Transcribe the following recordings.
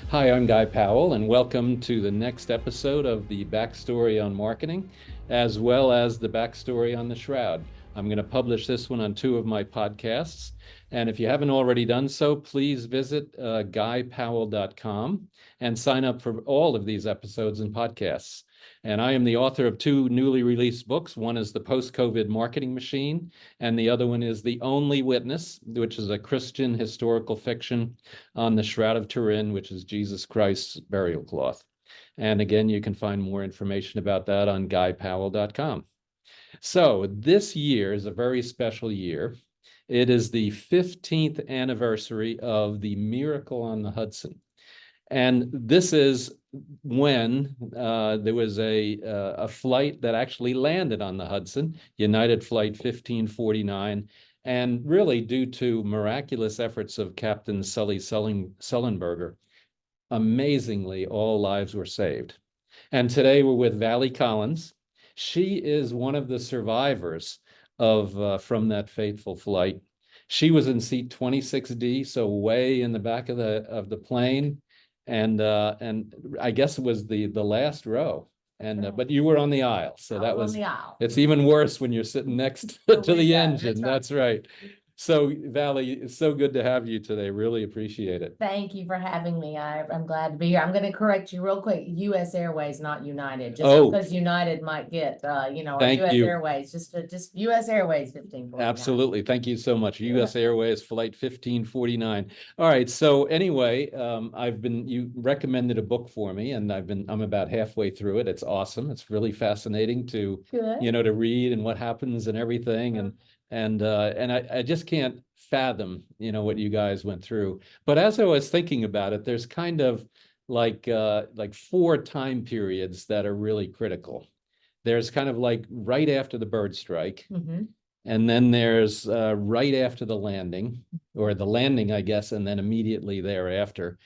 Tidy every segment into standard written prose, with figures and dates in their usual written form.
Hi, I'm Guy Powell, and welcome to the next episode of the Backstory on Marketing, as well as the Backstory on the Shroud. I'm going to publish this one on two of my podcasts. And if you haven't already done so, please visit guypowell.com and sign up for all of these episodes and podcasts. And I am the author of two newly released books. One is The Post-COVID Marketing Machine, and the other one is The Only Witness, which is a Christian historical fiction on the Shroud of Turin, which is Jesus Christ's burial cloth. And again, you can find more information about that on guypowell.com. So this year is a very special year. It is the 15th anniversary of the Miracle on the Hudson. And this is when there was a flight that actually landed on the Hudson, United Flight 1549. And really, due to miraculous efforts of Captain Sully Sullenberger, amazingly, all lives were saved. And today we're with Vallie Collins. She is one of the survivors of from that fateful flight. She was in seat 26D, so way in the back of the plane, and I guess it was the last row. And but you were on the aisle, so that was on the aisle. it's even worse when you're sitting next to the engine. That's right. So, Vallie, it's so good to have you today. Really appreciate it. Thank you for having me. I'm glad to be here. I'm going to correct you real quick. US Airways, not United. Just because United might get, or US Airways, just US Airways 1549. Absolutely. Thank you so much. US Airways Flight 1549. All right. So anyway, you recommended a book for me, and I'm about halfway through it. It's awesome. It's really fascinating to, to read and what happens and everything. And I just can't fathom, what you guys went through. But as I was thinking about it, there's kind of like four time periods that are really critical. There's kind of like right after the bird strike, and then there's right after the landing, or the landing, I guess, and then immediately thereafter.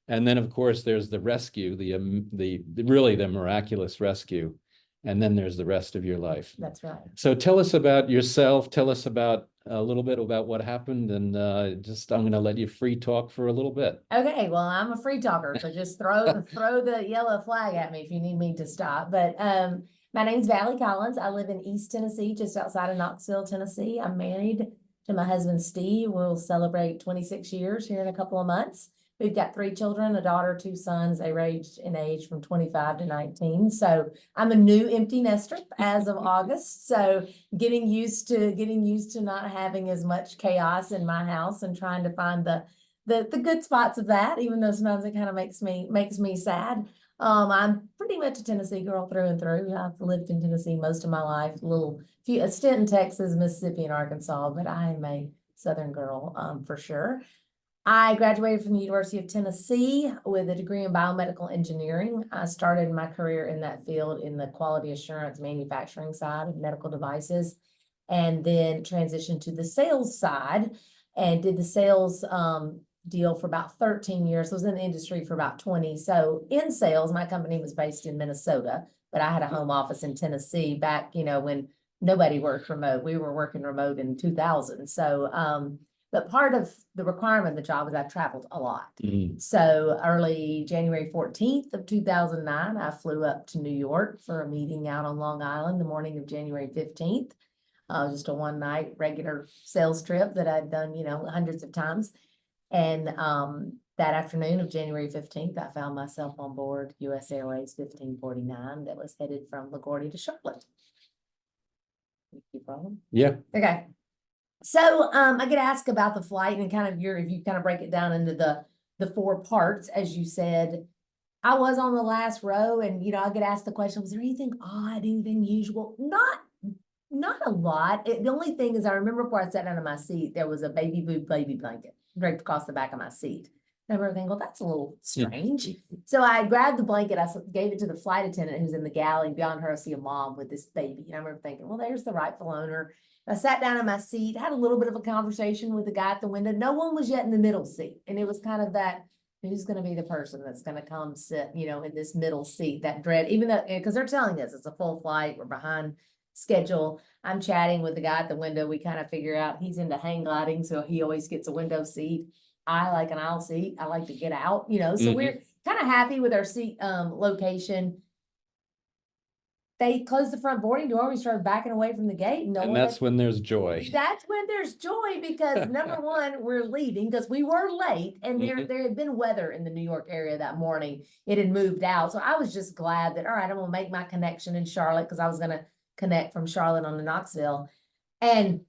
And then, of course, there's the rescue, the really the miraculous rescue. And then there's the rest of your life. That's right. So tell us about yourself. Tell us about a little bit about what happened, and I'm going to let you free talk for a little bit. Okay, well, I'm a free talker, so just throw the yellow flag at me if you need me to stop. But my name's Vallie Collins. I live in East Tennessee, just outside of Knoxville, Tennessee. I'm married to my husband, Steve. We'll celebrate 26 years here in a couple of months. We've got 3 children, a daughter, 2 sons. They ranged in age from 25 to 19. So I'm a new empty nester as of August. So getting used to not having as much chaos in my house and trying to find the good spots of that, even though sometimes it kind of makes me sad. I'm pretty much a Tennessee girl through and through. I've lived in Tennessee most of my life, a stint in Texas, Mississippi, and Arkansas, but I am a Southern girl for sure. I graduated from the University of Tennessee with a degree in biomedical engineering. I started my career in that field in the quality assurance manufacturing side of medical devices, and then transitioned to the sales side and did the sales deal for about 13 years. I was in the industry for about 20. So in sales, my company was based in Minnesota, but I had a home office in Tennessee back, when nobody worked remote. We were working remote in 2000. So, but part of the requirement of the job is I traveled a lot. So early January 14th of 2009, I flew up to New York for a meeting out on Long Island the morning of January 15th. Just a one-night regular sales trip that I'd done, hundreds of times. And that afternoon of January 15th, I found myself on board US Airways 1549 that was headed from LaGuardia to Charlotte. No problem? Yeah. Okay. So I get asked about the flight and kind of if you kind of break it down into the 4 parts, as you said, I was on the last row, and I get asked the question, was there anything odd, anything unusual? Not a lot. The only thing is, I remember before I sat down in my seat, there was a baby blanket draped across the back of my seat. And I remember thinking, well, that's a little strange. So I grabbed the blanket, I gave it to the flight attendant who's in the galley. Beyond her, I see a mom with this baby. And I remember thinking, well, there's the rightful owner. I sat down in my seat, had a little bit of a conversation with the guy at the window. No one was yet in the middle seat. And it was kind of that, who's going to be the person that's going to come sit, in this middle seat, that dread, even though, because they're telling us it's a full flight, we're behind schedule. I'm chatting with the guy at the window. We kind of figure out he's into hang gliding, so he always gets a window seat. I like an aisle seat. I like to get out, so kind of happy with our seat location. They closed the front boarding door. We started backing away from the gate. And that's when there's joy. That's when there's joy because number one, we're leaving because we were late and there had been weather in the New York area that morning. It had moved out. So I was just glad that, all right, I'm going to make my connection in Charlotte because I was going to connect from Charlotte on to Knoxville. And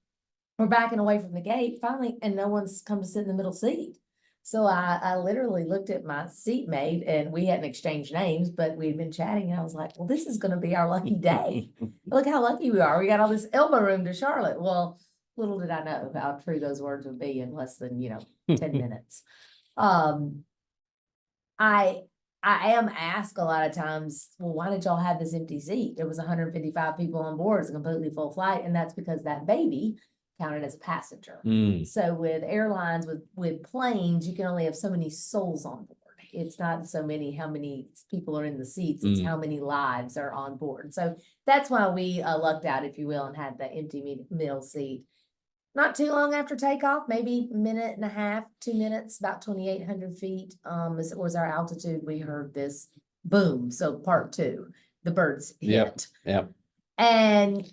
we're backing away from the gate finally, and no one's come to sit in the middle seat. So I literally looked at my seatmate, and we hadn't exchanged names, but we'd been chatting, and I was like, well, this is going to be our lucky day. Look how lucky we are. We got all this elbow room to Charlotte. Well, little did I know how true those words would be in less than, 10 minutes. I am asked a lot of times, well, why did y'all have this empty seat? There was 155 people on board. It's a completely full flight. And that's because that baby counted as a passenger. So with airlines, with planes, you can only have so many souls on board. It's not so many how many people are in the seats, it's how many lives are on board. So that's why we lucked out, if you will, and had the empty middle seat. Not too long after takeoff, maybe a minute and a half, 2 minutes, about 2,800 feet, as it was our altitude, we heard this boom. So part two, the birds hit. Yep. And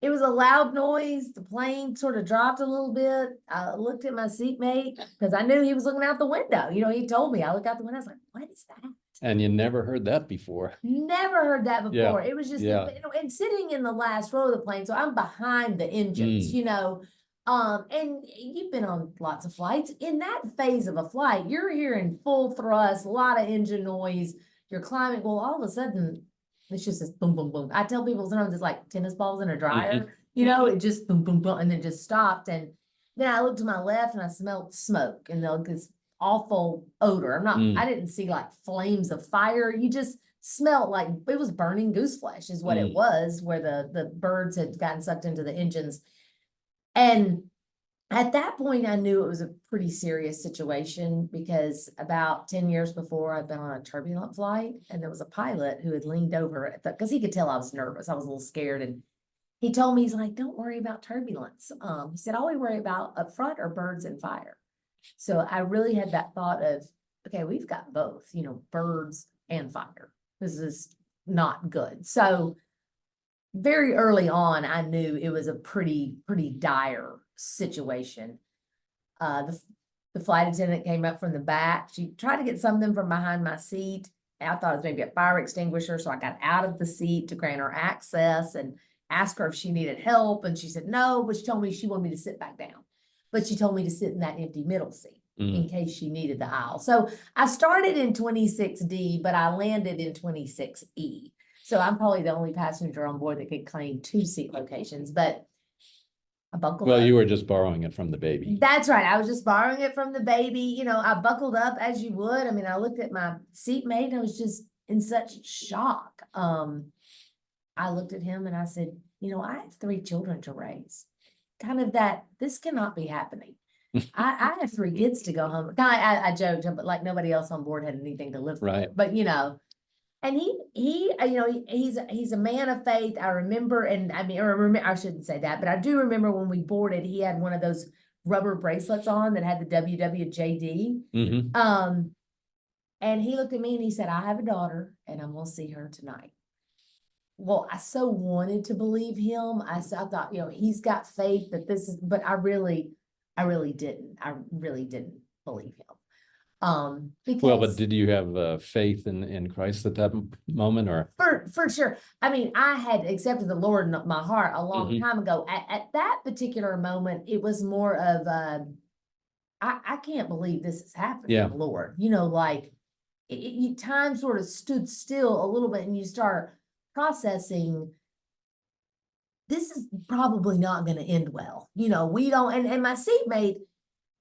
it was a loud noise. The plane sort of dropped a little bit. I looked at my seatmate because I knew he was looking out the window. He told me. I looked out the window. I was like, what is that? And you never heard that before. Never heard that before. Yeah. It was just, and sitting in the last row of the plane. So I'm behind the engines, and you've been on lots of flights. In that phase of a flight, you're hearing full thrust, a lot of engine noise. You're climbing. Well, all of a sudden, it's just this boom, boom, boom. I tell people sometimes it's like tennis balls in a dryer, it just boom, boom, boom, and then just stopped. And then I looked to my left and I smelled smoke and this awful odor. I didn't see like flames of fire. You just smelled like it was burning goose flesh is what it was, where the birds had gotten sucked into the engines. And at that point, I knew it was a pretty serious situation because about 10 years before, I'd been on a turbulent flight, and there was a pilot who had leaned over because he could tell I was nervous. I was a little scared, and he told me, he's like, don't worry about turbulence. He said, all we worry about up front are birds and fire. So I really had that thought of, okay, we've got both, birds and fire. This is not good. So very early on, I knew it was a pretty dire situation. The flight attendant came up from the back. She tried to get something from behind my seat. I thought it was maybe a fire extinguisher, so I got out of the seat to grant her access and ask her if she needed help, and she said no, but she told me she wanted me to sit back down. But she told me to sit in that empty middle seat in case she needed the aisle. So I started in 26D, but I landed in 26E. So I'm probably the only passenger on board that could claim 2 seat locations, but I buckled up. Well, you were just borrowing it from the baby. That's right. I was just borrowing it from the baby. I buckled up as you would. I mean, I looked at my seatmate and I was just in such shock. I looked at him and I said, I have 3 children to raise. Kind of that, this cannot be happening. I have 3 kids to go home. I joked, but like nobody else on board had anything to live for. Right. But and he's a man of faith. I remember, I shouldn't say that, but I do remember when we boarded, he had one of those rubber bracelets on that had the WWJD. And he looked at me and he said, I have a daughter and I'm going to see her tonight. Well, I so wanted to believe him. I thought, he's got faith that this is, but I really didn't. I really didn't believe him. Because, well, but did you have faith in Christ at that moment, or? For sure. I mean, I had accepted the Lord in my heart a long time ago. At that particular moment, it was more of I can't believe this is happening, Lord. Like time sort of stood still a little bit, and you start processing. This is probably not going to end well. We don't. And my seatmate.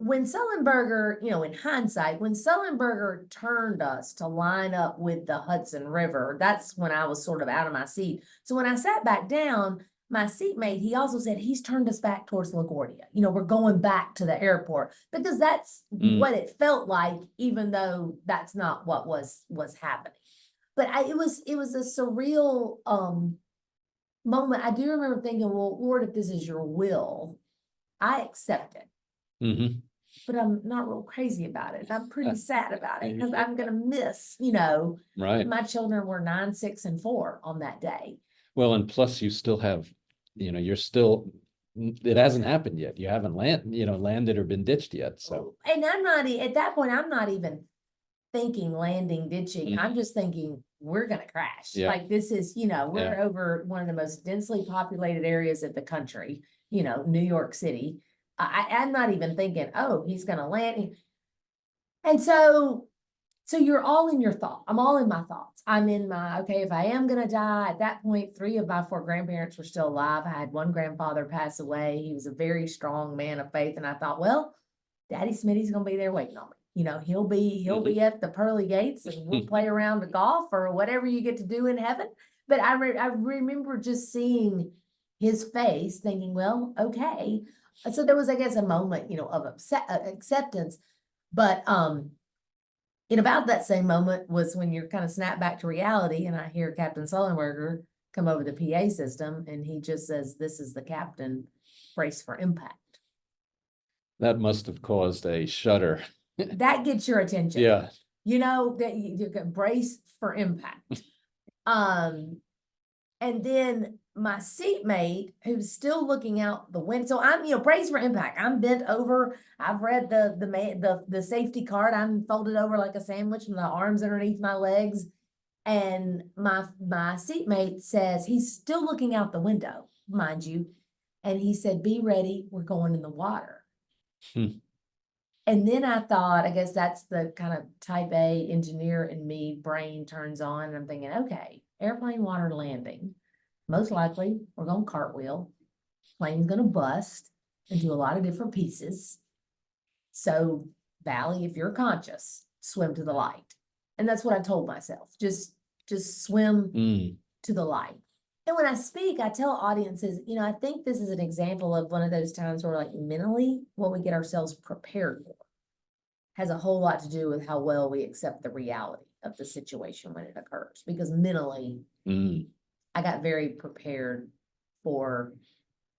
When Sullenberger, in hindsight, when Sullenberger turned us to line up with the Hudson River, that's when I was sort of out of my seat. So when I sat back down, my seatmate, he also said, he's turned us back towards LaGuardia. We're going back to the airport because that's what it felt like, even though that's not what was happening. But it was a surreal moment. I do remember thinking, well, Lord, if this is your will, I accept it. but I'm not real crazy about it. I'm pretty sad about it because Yeah. I'm gonna miss, Right. my children were 9, 6, and 4 on that day. Well, and plus you still have, you're still, it hasn't happened yet. You haven't landed or been ditched yet. So, And I'm not, at that point, I'm not even thinking landing, ditching. I'm just thinking we're gonna crash. Yeah. Like this is, we're Yeah. over one of the most densely populated areas of the country, New York City. I'm not even thinking, oh, he's gonna land. And so you're all in your thought. I'm all in my thoughts. I'm in my, okay, if I am gonna die, at that point, 3 of my 4 grandparents were still alive. I had one grandfather pass away. He was a very strong man of faith. And I thought, well, Daddy Smitty's gonna be there waiting on me. He'll be at the pearly gates and we'll play around the golf or whatever you get to do in heaven. But I remember just seeing his face thinking, well, okay. So there was, I guess, a moment, of acceptance. But, in about that same moment was when you're kind of snap back to reality, and I hear Captain Sullenberger come over the PA system, and he just says, "This is the captain, brace for impact." That must have caused a shudder. That gets your attention. Yeah. That you can brace for impact. And then my seatmate, who's still looking out the window, so I'm, brace for impact. I'm bent over. I've read the safety card. I'm folded over like a sandwich with my arms underneath my legs. And my seatmate says, he's still looking out the window, mind you. And he said, "Be ready, we're going in the water." And then I thought, I guess that's the kind of type A engineer in me brain turns on. And I'm thinking, okay, airplane water landing. Most likely we're going to cartwheel. Plane's going to bust into a lot of different pieces. So Vallie, if you're conscious, swim to the light. And that's what I told myself. Just swim to the light. And when I speak, I tell audiences, I think this is an example of one of those times where like mentally what we get ourselves prepared for has a whole lot to do with how well we accept the reality of the situation when it occurs. Because mentally, I got very prepared for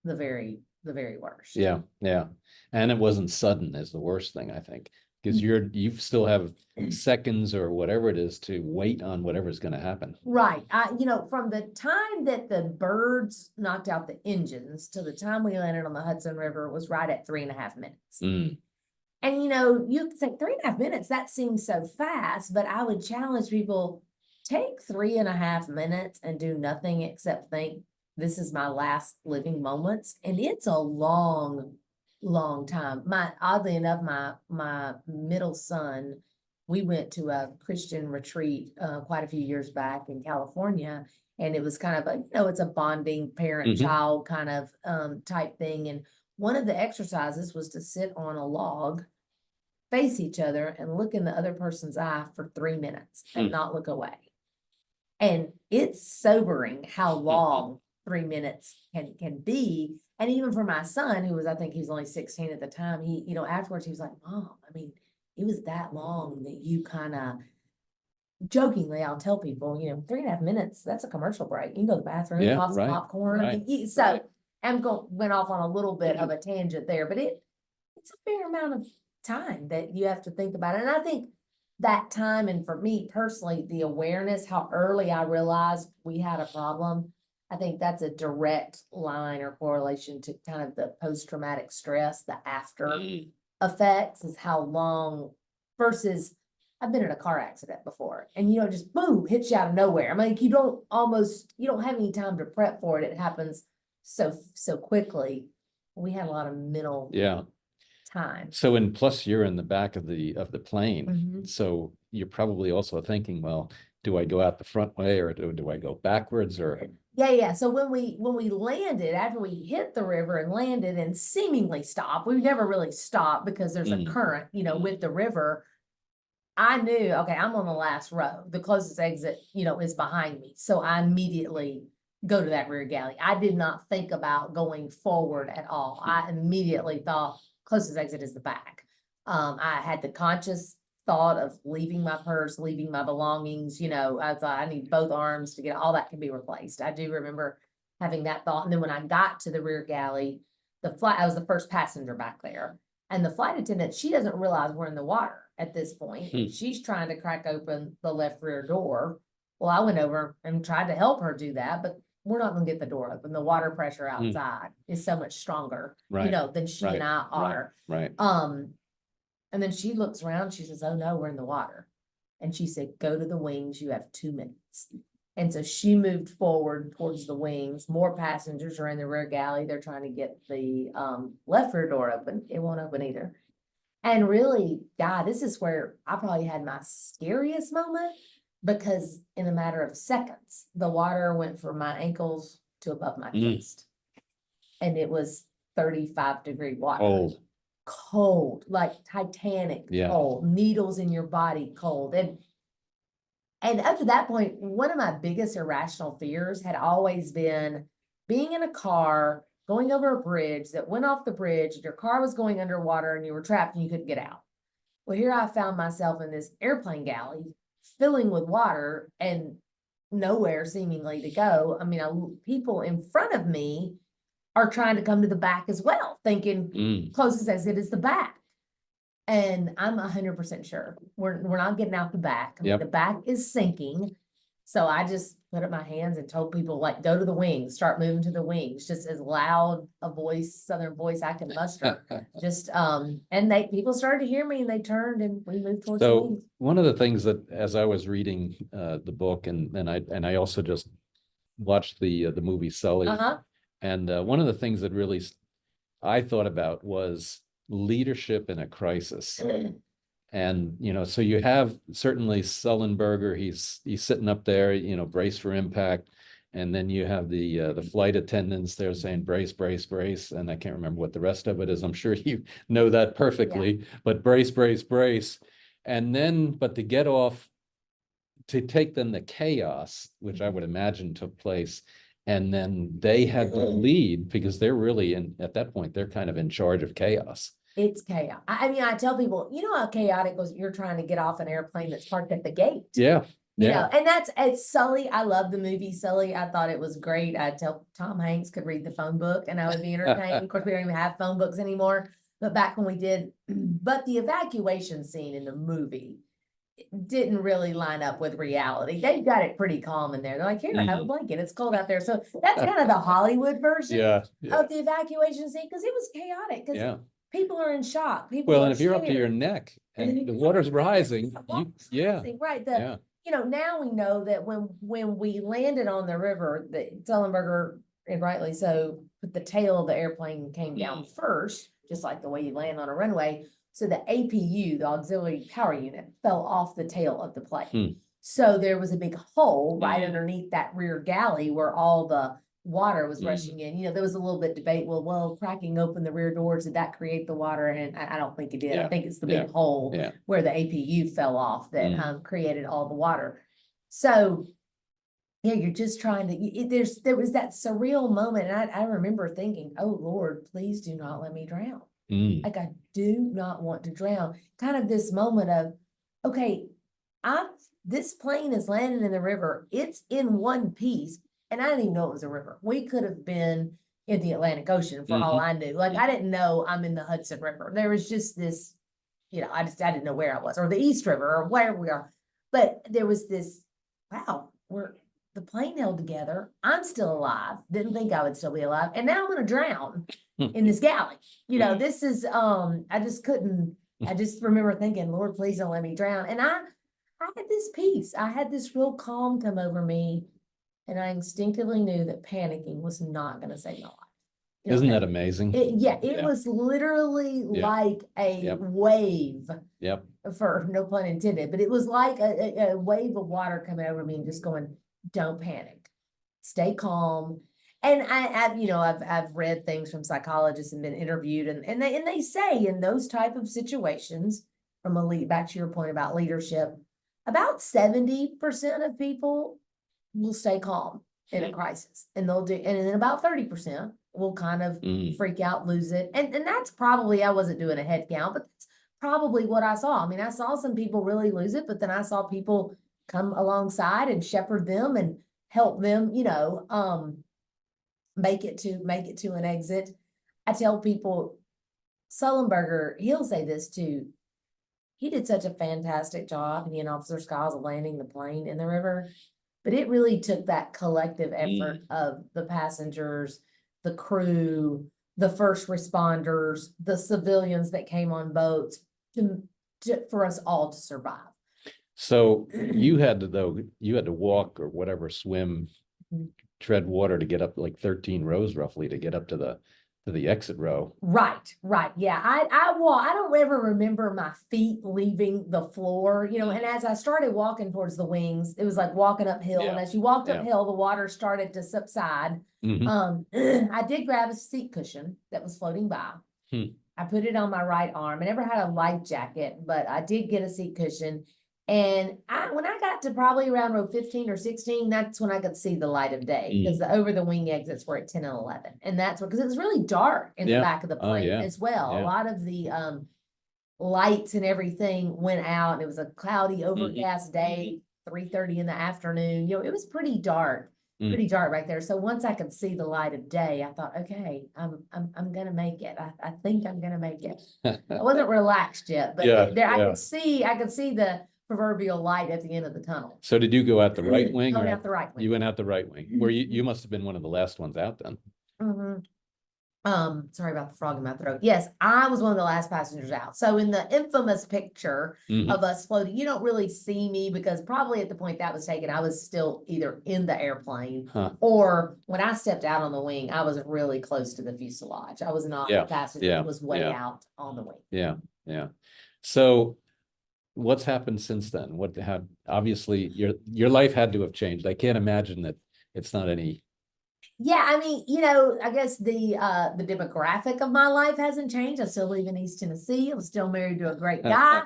the very worst. Yeah. Yeah. And it wasn't sudden is the worst thing, I think, because you still have seconds or whatever it is to wait on whatever's going to happen. Right. From the time that the birds knocked out the engines to the time we landed on the Hudson River was right at 3.5 minutes. And you think 3.5 minutes, that seems so fast, but I would challenge people, take 3.5 minutes and do nothing except think, this is my last living moments. And it's a long, long time. Oddly enough, my middle son, we went to a Christian retreat quite a few years back in California. And it was kind of it's a bonding parent-child kind of type thing. And one of the exercises was to sit on a log, face each other, and look in the other person's eye for 3 minutes and not look away. And it's sobering how long 3 minutes can be. And even for my son, who was, I think he was only 16 at the time, he, afterwards he was like, "Mom, I mean, it was that long that you kind of," jokingly, I'll tell people, 3.5 minutes, that's a commercial break. You can go to the bathroom, Yeah, pop some right, popcorn. I mean, so went off on a little bit of a tangent there, but it's a fair amount of time that you have to think about it. And I think that time, and for me personally, the awareness, how early I realized we had a problem, I think that's a direct line or correlation to kind of the post-traumatic stress, the after effects, is how long versus I've been in a car accident before and, just boom, hits you out of nowhere. I mean, like, you don't have any time to prep for it. It happens so quickly. We had a lot of mental time. So, and plus you're in the back of the plane. So you're probably also thinking, well, do I go out the front way or do I go backwards or? Yeah. So when we landed, after we hit the river and landed and seemingly stopped, we never really stopped because there's a current, with the river. I knew, okay, I'm on the last row. The closest exit, is behind me. So I immediately go to that rear galley. I did not think about going forward at all. I immediately thought closest exit is the back. I had the conscious thought of leaving my purse, leaving my belongings. I thought I need both arms to get all that can be replaced. I do remember having that thought. And then when I got to the rear galley, I was the first passenger back there. And the flight attendant, she doesn't realize we're in the water at this point. Hmm. She's trying to crack open the left rear door. Well, I went over and tried to help her do that, but we're not gonna get the door open. The water pressure outside is so much stronger, you Right, know, than she and I are. right. And then she looks around, she says, oh no, we're in the water. And she said, go to the wings, you have 2 minutes. And so she moved forward towards the wings. More passengers are in the rear galley. They're trying to get the left rear door open. It won't open either. And really, God, this is where I probably had my scariest moment, because in a matter of seconds, the water went from my ankles to above my chest. And it was 35-degree water. Cold, like Titanic cold, needles in your body cold. And up to that point, one of my biggest irrational fears had always been being in a car, going over a bridge that went off the bridge, your car was going underwater and you were trapped and you couldn't get out. Well, here I found myself in this airplane galley filling with water and nowhere seemingly to go. I mean, people in front of me are trying to come to the back as well, thinking closest exit is the back. And I'm 100% sure we're not getting out the back. I mean, the back is sinking. So I just put up my hands and told people, like, go to the wings, start moving to the wings, just as loud a voice, Southern voice I can muster. Just and people started to hear me and they turned and we moved towards the wings. One of the things that, as I was reading the book, and I also just watched the movie Sully, and one of the things that really I thought about was leadership in a crisis. And, you know, so you have certainly Sullenberger, he's sitting up there, you know, brace for impact. And then you have the flight attendants there saying brace, brace, brace. And I can't remember what the rest of it is. I'm sure you know that perfectly, but brace, brace, brace. And then, but to get off, to take them to chaos, which I would imagine took place. And then they had to lead because they're really at that point, they're kind of in charge of chaos. It's chaos. I mean, I tell people, you know how chaotic was you're trying to get off an airplane that's parked at the gate. Yeah. You know, and it's Sully. I love the movie Sully. I thought it was great. I tell Tom Hanks could read the phone book and I would be entertained. Of course, we don't even have phone books anymore, but back when we did, but the evacuation scene in the movie didn't really line up with reality. They got it pretty calm in there. They're like, here, have a blanket. It's cold out there. So that's kind of the Hollywood version of the evacuation scene, because it was chaotic. Because people are in shock. People and if you're up to your neck and the water's rising, right. You know, now we know that when we landed on the river, the Sullenberger, and rightly so, but the tail of the airplane came down first, just like the way you land on a runway. So the APU, the auxiliary power unit, fell off the tail of the plane. So there was a big hole right underneath that rear galley where all the water was rushing in. You know, there was a little bit debate. Well, cracking open the rear doors, did that create the water? And I don't think it did. I think it's the big hole where the APU fell off that created all the water. So you're just trying to. There was that surreal moment, and I remember thinking, "Oh Lord, please do not let me drown." Like, I do not want to drown. Kind of this moment of, okay, this plane is landing in the river. It's in one piece. And I didn't even know it was a river. We could have been in the Atlantic Ocean for all I knew. Like, I didn't know I'm in the Hudson River. There was just this, you know, I didn't know where I was, or the East River, or where we are. But there was this, wow, the plane held together. I'm still alive. Didn't think I would still be alive. And now I'm going to drown in this galley. You know, this is, I just remember thinking, Lord, please don't let me drown. And I had this peace. I had this real calm come over me. And I instinctively knew that panicking was not going to save my life. Isn't that amazing? It was literally like a wave. For no pun intended, but it was like a wave of water coming over me and just going, don't panic, stay calm. And I've read things from psychologists and been interviewed, and they say in those type of situations, back to your point about leadership, about 70% of people will stay calm in a crisis, and then about 30% will kind of freak out, lose it. And that's probably, I wasn't doing a head count, but that's probably what I saw. I mean, I saw some people really lose it, but then I saw people come alongside and shepherd them and help them, make it to an exit. I tell people, Sullenberger, he'll say this too. He did such a fantastic job, he and Officer Skiles, of landing the plane in the river. But it really took that collective effort of the passengers, the crew, the first responders, the civilians that came on boats for us all to survive. So you had to walk or whatever, swim, tread water to get up like 13 rows roughly to get up to the exit row. Right. Yeah. I don't ever remember my feet leaving the floor, and as I started walking towards the wings, it was like walking uphill. And as you walked uphill, the water started to subside. I did grab a seat cushion that was floating by. I put it on my right arm. I never had a life jacket, but I did get a seat cushion. And when I got to probably around row 15 or 16, that's when I could see the light of day, because the over the wing exits were at 10 and 11. And that's because it was really dark in the back of the plane as well. A lot of the lights and everything went out, and it was a cloudy, overcast day, 3:30 in the afternoon. It was pretty dark right there. So once I could see the light of day, I thought, okay, I'm gonna make it. I think I'm gonna make it. I wasn't relaxed yet, but I could see the proverbial light at the end of the tunnel. So did you go out the right wing? Going out the right wing. You went out the right wing. Where you must have been one of the last ones out then. Sorry about the frog in my throat. Yes, I was one of the last passengers out. So in the infamous picture of us floating, you don't really see me, because probably at the point that was taken, I was still either in the airplane or when I stepped out on the wing, I was really close to the fuselage. I was not a passenger. I was way out on the wing. Yeah. So what's happened since then? Obviously your life had to have changed. I can't imagine that it's not any. Yeah, I mean, I guess the demographic of my life hasn't changed. I still live in East Tennessee. I'm still married to a great guy.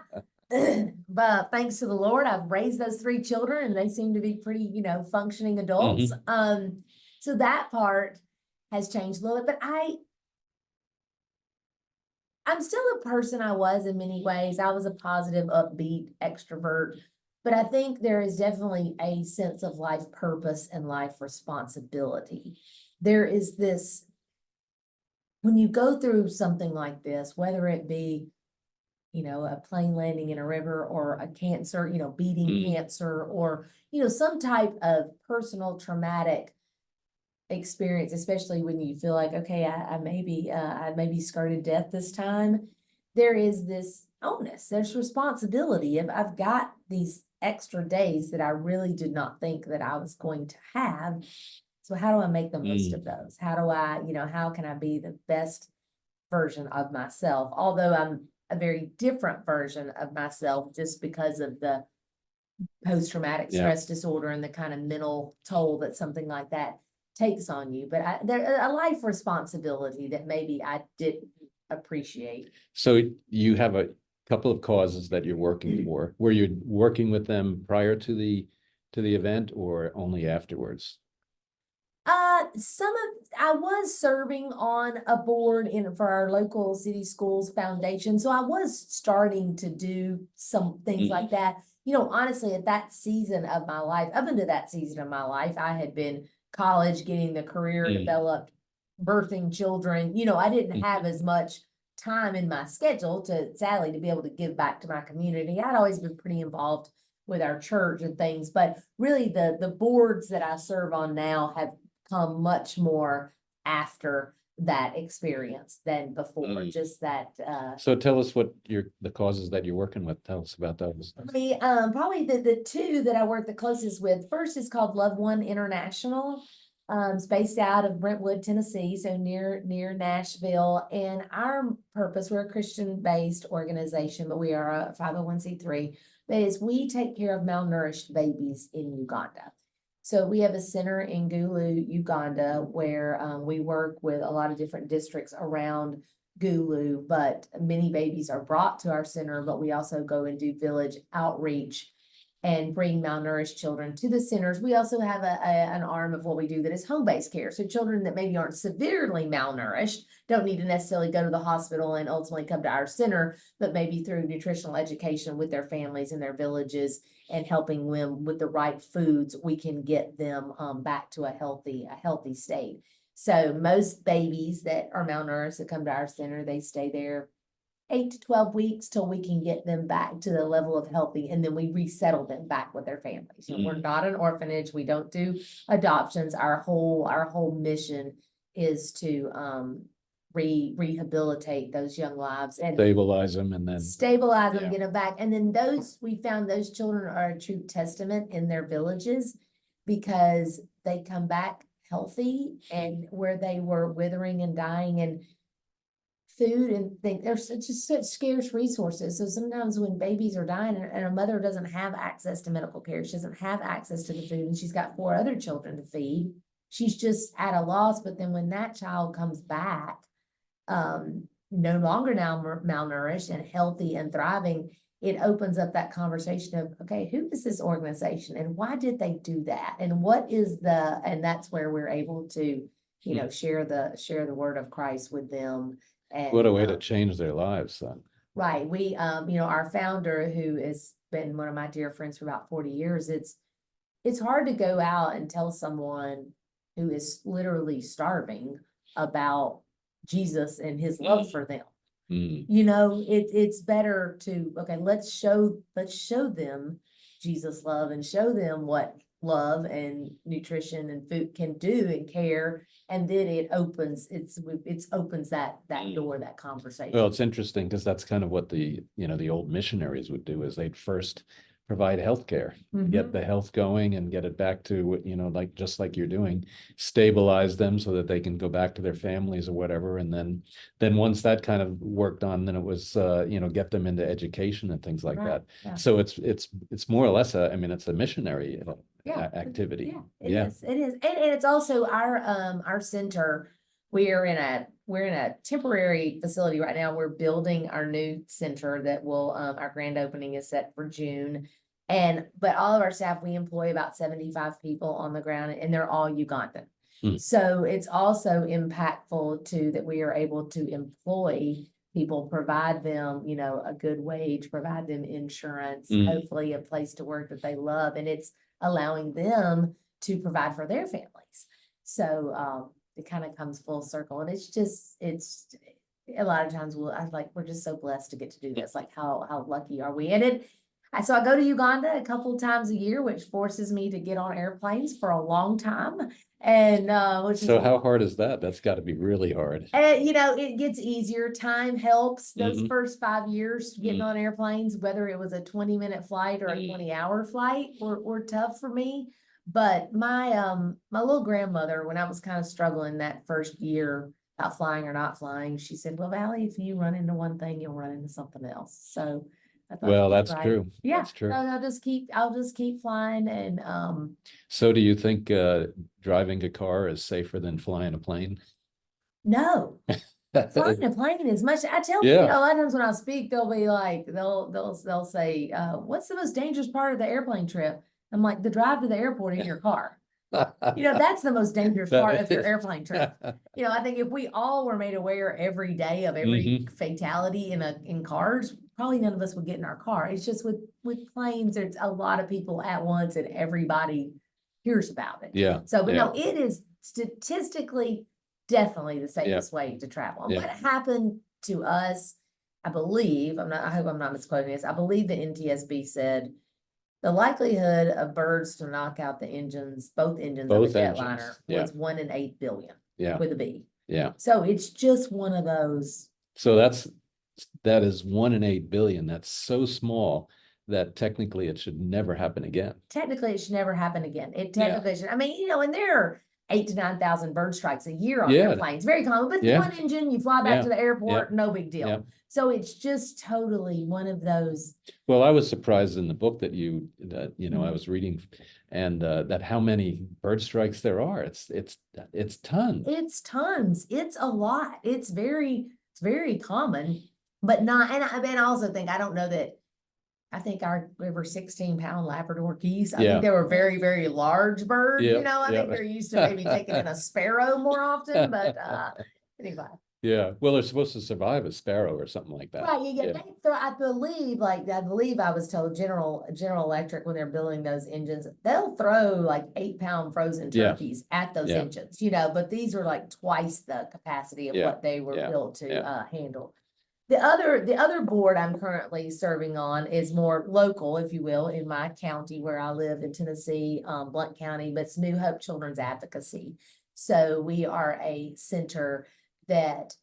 But thanks to the Lord, I've raised those 3 children, and they seem to be pretty, functioning adults. So that part has changed a little bit, but I'm still a person I was in many ways. I was a positive, upbeat extrovert, but I think there is definitely a sense of life purpose and life responsibility. There is this, when you go through something like this, whether it be, a plane landing in a river, or a cancer, beating cancer, or, some type of personal traumatic experience, especially when you feel like, okay, I maybe skirted death this time. There is this onus, there's responsibility. If I've got these extra days that I really did not think that I was going to have, so how do I make the most of those? How do I, how can I be the best version of myself? Although I'm a very different version of myself, just because of the post-traumatic stress disorder and the kind of mental toll that something like that takes on you. But there's a life responsibility that maybe I didn't appreciate. So you have a couple of causes that you're working for. Were you working with them prior to the event, or only afterwards? I was serving on a board for our local city schools foundation. So I was starting to do some things like that. Honestly, at that season of my life, up into that season of my life, I had been college, getting the career developed, birthing children. I didn't have as much time in my schedule sadly to be able to give back to my community. I'd always been pretty involved with our church and things, but really the boards that I serve on now have come much more after that experience than before. Just that. So tell us what the causes that you're working with. Tell us about those. Probably the 2 that I work the closest with. First is called Loved One International. It's based out of Brentwood, Tennessee, so near Nashville. And our purpose, we're a Christian-based organization, but we are a 501c3. That is, we take care of malnourished babies in Uganda. So we have a center in Gulu, Uganda, where we work with a lot of different districts around Gulu, but many babies are brought to our center, but we also go and do village outreach and bring malnourished children to the centers. We also have an arm of what we do that is home-based care. So children that maybe aren't severely malnourished don't need to necessarily go to the hospital and ultimately come to our center, but maybe through nutritional education with their families and their villages and helping them with the right foods, we can get them back to a healthy state. So most babies that are malnourished that come to our center, they stay there 8 to 12 weeks till we can get them back to the level of healthy, and then we resettle them back with their families. You know, we're not an orphanage. We don't do adoptions. Our whole mission is to rehabilitate those young lives and Stabilize them and then. stabilize them, Yeah. get them back. And then we found those children are a true testament in their villages because they come back healthy, and where they were withering and dying, and food and things, there's just such scarce resources. So sometimes when babies are dying and a mother doesn't have access to medical care, she doesn't have access to the food, and she's got 4 other children to feed, she's just at a loss. But then when that child comes back, no longer now malnourished and healthy and thriving, it opens up that conversation of, okay, who is this organization and why did they do that? And what is and that's where we're able to, you know, share the word of Christ with them. And What a way to change their lives, son. right. We, you know, our founder, who has been one of my dear friends for about 40 years, it's hard to go out and tell someone who is literally starving about Jesus and his love for them. You know, it's better to, okay, let's show them Jesus' love and show them what love and nutrition and food can do and care. And then it opens that door, that conversation. Well, it's interesting because that's kind of what the old missionaries would do, is they'd first provide healthcare, get the health going and get it back to, like, just like you're doing, stabilize them so that they can go back to their families or whatever. And then once that kind of worked on, then it was, get them into education and things like that. Yeah. So it's more or less it's a missionary activity. Yeah, it is. And it's also our center. We're in a temporary facility right now. We're building our new center that will, our grand opening is set for June. But all of our staff, we employ about 75 people on the ground, and they're all Ugandan. So it's also impactful too, that we are able to employ people, provide them, a good wage, provide them insurance, hopefully a place to work that they love. And it's allowing them to provide for their families. So, it kind of comes full circle, and it's a lot of times we're just so blessed to get to do this. Like, how lucky are we? So I go to Uganda a couple times a year, which forces me to get on airplanes for a long time. And so how hard is that? That's got to be really hard. It gets easier. Time helps. Those first 5 years getting on airplanes, whether it was a 20-minute flight or a 20-hour flight, were tough for me. But my little grandmother, when I was kind of struggling that first year about flying or not flying, she said, "Well, Vallie, if you run into one thing, you'll run into something else." So I thought, well, that's true. Yeah, that's true. I'll just keep flying. And so do you think driving a car is safer than flying a plane? No. Flying a plane is much. I tell people, a lot of times when I speak, they'll be like, they'll say, "What's the most dangerous part of the airplane trip?" I'm like, the drive to the airport in your car. That's the most dangerous part of your airplane trip. I think if we all were made aware every day of every fatality in cars, probably none of us would get in our car. It's just with planes, there's a lot of people at once and everybody hears about it. Yeah. So, but no, it is statistically definitely the safest way to travel. And what happened to us, I believe, I hope I'm not misquoting this. I believe the NTSB said the likelihood of birds to knock out the engines, both engines of a jetliner, was 1 in 8 billion. With a B. Yeah. So it's just one of those. So that is 1 in 8 billion. That's so small that technically it should never happen again. Technically, it should never happen again. It technically should. And there are 8,000 to 9,000 bird strikes a year on airplanes. Very common. But one engine, you fly back to the airport, no big deal. So it's just totally one of those. Well, I was surprised in the book that I was reading, and that how many bird strikes there are. It's tons. It's tons. It's a lot. It's very common, but not. And I also think, I don't know that. I think we were 16-pound Labrador geese. I think they were very, very large birds. I think they're used to maybe taking in a sparrow more often, but anyway. Yeah, well, they're supposed to survive a sparrow or something like that. Right. I believe I was told General Electric, when they're building those engines, they'll throw like 8-pound frozen turkeys at those engines. But these are like twice the capacity of what they were built to handle. The other board I'm currently serving on is more local, if you will, in my county where I live in Tennessee, Blount County, but it's New Hope Children's Advocacy. So we are a center that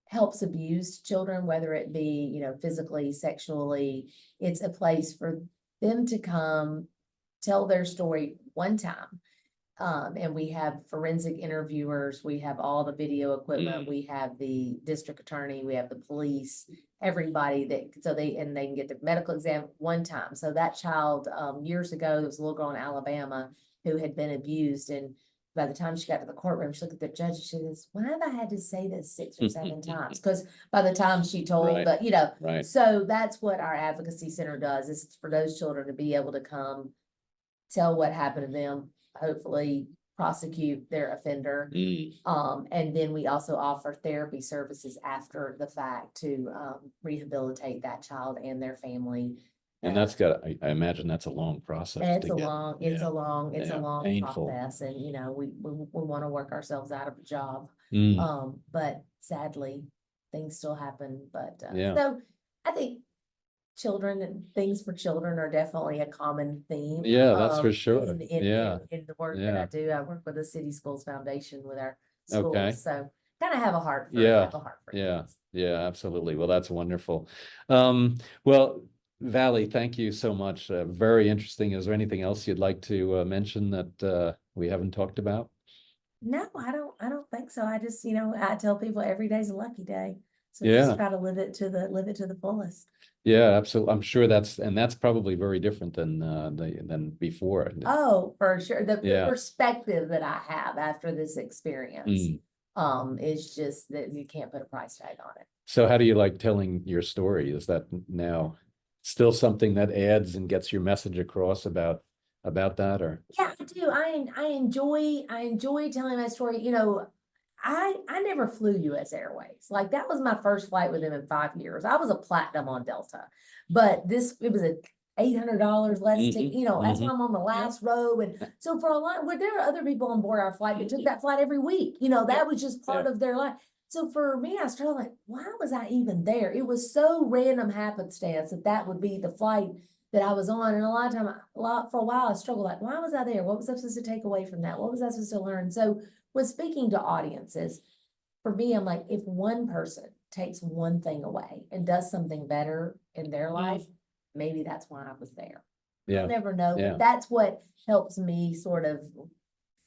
helps abused children, whether it be, physically, sexually. It's a place for them to come tell their story one time. And we have forensic interviewers, we have all the video equipment, we have the district attorney, we have the police, everybody they can get the medical exam one time. So that child, years ago, there was a little girl in Alabama who had been abused, and by the time she got to the courtroom, she looked at the judge and she says, "Why have I had to say this 6 or 7 times?" Because by the time she told Right. So that's what our advocacy center does, is for those children to be able to come tell what happened to them, hopefully prosecute their offender. And then we also offer therapy services after the fact to rehabilitate that child and their family. And I imagine that's a long process. It's a long painful process, and we want to work ourselves out of a job. But sadly, things still happen. But so I think children and things for children are definitely a common theme. Yeah, that's for sure. In the work that I do. I work with the City Schools Foundation with our schools. Okay. So kind of have a heart for kids. Yeah, absolutely. Well, that's wonderful. Well, Vallie, thank you so much. Very interesting. Is there anything else you'd like to mention that we haven't talked about? No, I don't think so. I just, I tell people every day's a lucky day. So Yeah. just try to live it to the fullest. Yeah, absolutely. I'm sure that's probably very different than before. Oh, for sure. The perspective that I have after this experience is just that you can't put a price tag on it. So how do you like telling your story? Is that now still something that adds and gets your message across about that, or? Yeah, I do. I enjoy telling my story. I never flew US Airways. Like, that was my first flight with them in 5 years. I was a platinum on Delta, but it was a $800 less ticket. That's why I'm on the last row. And so for a lot, there are other people on board our flight that took that flight every week. That was just part of their life. So for me, I struggled like, why was I even there? It was so random happenstance that would be the flight that I was on. And for a while, I struggled like, why was I there? What was I supposed to take away from that? What was I supposed to learn? So when speaking to audiences, for me, I'm like, if one person takes one thing away and does something better in their life, maybe that's why I was there. Yeah. I'll never know, but that's what helps me sort of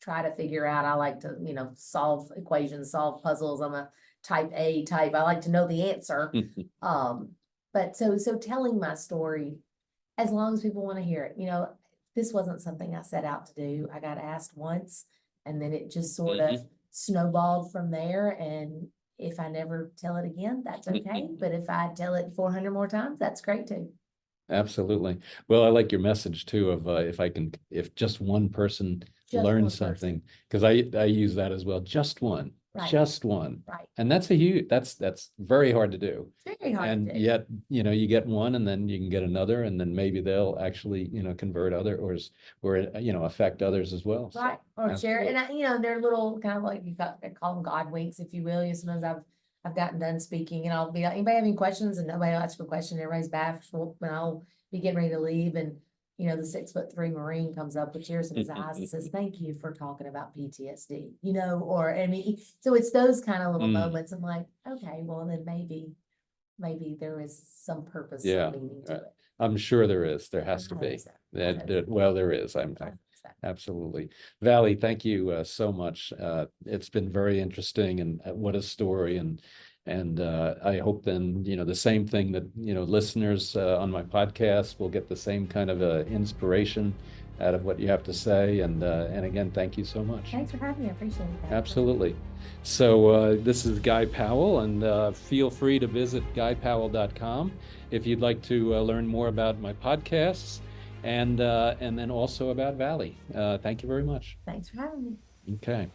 try to figure out. I like to, solve equations, solve puzzles. I'm a type A type. I like to know the answer. But so telling my story, as long as people want to hear it, this wasn't something I set out to do. I got asked once, and then it just sort of snowballed from there. And if I never tell it again, that's okay. But if I tell it 400 more times, that's great too. Absolutely. Well, I like your message too of if just one person learns something, because I use that as well. Just one. Right. Just one. Right. And that's that's very hard to do. Very hard and to do. Yet, you get one, and then you can get another, and then maybe they'll actually, convert other or affect others as well. Right. So, or share. And they're little kind of like, I call them God winks, if you will. Sometimes I've gotten done speaking, and I'll be like, anybody have any questions? And nobody will ask a question. Everybody's bashful, and I'll be getting ready to leave, and the 6'3" Marine comes up with tears in his eyes and says, "Thank you for talking about PTSD." So it's those kind of little moments. I'm like, okay, well then maybe there is some purpose or meaning to it. I'm sure there is. There has to be. Well, there is. I'm absolutely. Vallie, thank you so much. It's been very interesting, and what a story. And I hope then, the same thing that, listeners on my podcast will get the same kind of inspiration out of what you have to say. And again, thank you so much. Thanks for having me. I appreciate it. Absolutely. So this is Guy Powell, and feel free to visit guypowell.com if you'd like to learn more about my podcasts and then also about Vallie. Thank you very much. Thanks for having me. Okay.